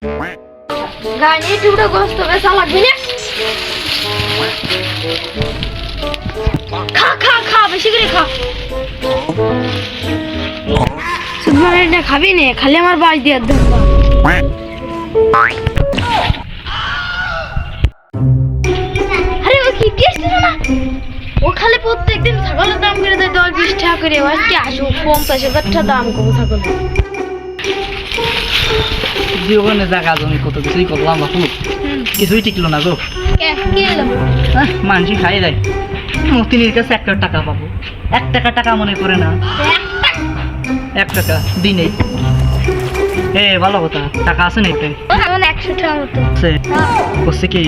গানি টুকরো গোস্ত বেচা লাগবে না খা খা খা বেশি করে খা সুবহান এটা খাবি না খালি আমার বাজ দিয়ে দেন আরে ও কি টেস্ট না ও খালি প্রত্যেকদিন ছাগলের দাম করে দেয় 10-20 টাকা করে আজকে আসো 50,000 টাকা দাম কম ছাগল জীবনে জায়গা জমি কত কিছুই করলাম এখন কিছুই টিকলো না গো মানুষই খাই যায় মতিনির কাছে 1 টাকা পাবো 1 টাকা মনে করে না 1 টাকা দিনে ভালো কথা টাকা আছে না ওটাই 100 টাকা মতো করছে কি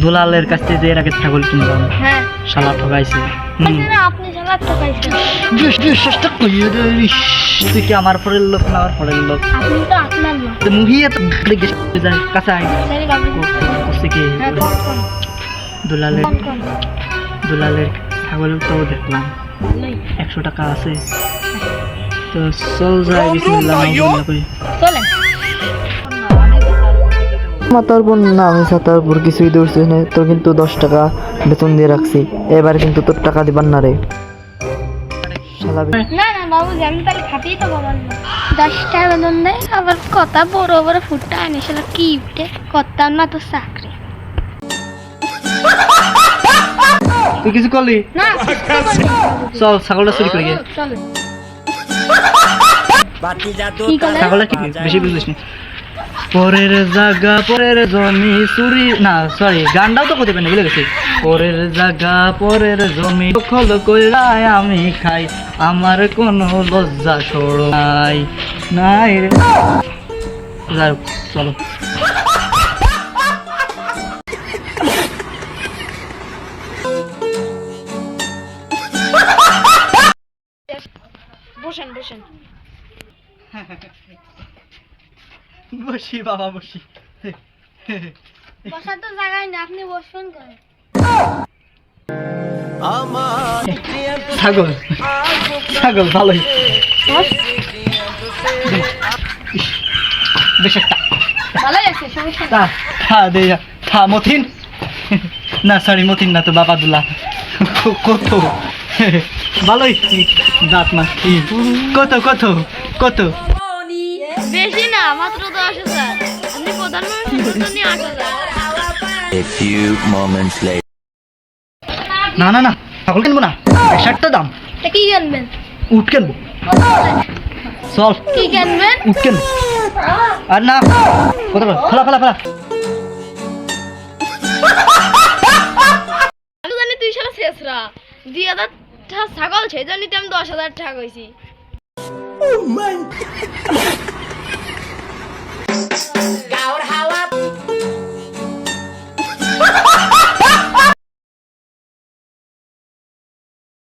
দুলালের কাছ থেকে যে এর আগে ছাগল কিনলাম হ্যাঁ শালা ঠকাইছে আপনি শালা ঠকাইছেন চেষ্টা করি তুই কি আমার পরের লোক না আমার পরের লোক আপনি তো আপনার লোক তো মুভিয়ে তো যায় কাঁচাই করছে কি দুলালের ছাগল তো দেখলাম 100 টাকা আছে তো চল যাই বিসমিল্লাহ চলেন মাতার বোন না আমি সাতার বোর কিছুই দৌড়ছি না তোর কিন্তু 10 টাকা বেতন দিয়ে রাখছি এবারে কিন্তু তোর টাকা দিবার না রে না না বাবু আমি তাহলে খাতেই তো বাবার 10 টাকা বেতন দেয় আবার কথা বড় বড় ফুটটা আনি সেটা কি উঠে করতাম না তো চাকরি তুই কিছু করলি না চল ছাগলটা চুরি করে গিয়ে চল ছাগলটা কি বেশি বুঝিস না পরের জায়গা পরের জমি চুরি না সরি গানটাও তো করতে পারি ভুলে গেছি পরের জায়গা পরের জমি দখল কইরাই আমি খাই আমার কোনো লজ্জা সরম নাই রে যাই হোক, চলো বসেন বসেন বসি বাবা বসি বসার তো জায়গায় না আপনি বসবেন কেন ছাগল ছাগল ভালোই বেশ একটা ভালো আছে সমস্যা তা খা দে যা খা মতিন না সরি মতিন না তো বাবাদুল্লাহ কত ভালোই দাঁত না কত কত কত বেশি না মাত্র 10,000 আপনি প্রধানমন্ত্রী নিয়ে 8,000 A few moments later. না না না ছাগল কিনবো না 60টা দাম তা কি কিনবেন উঠ কিনবো চল কি কিনবেন উঠ কিনবো আর না কত ফেলা ফেলা ফেলা আমি জানি তুই শালা শেষরা 2,000 টাকা ছাগল সেই জন্যই তো আমি 10,000 টাকা কইছি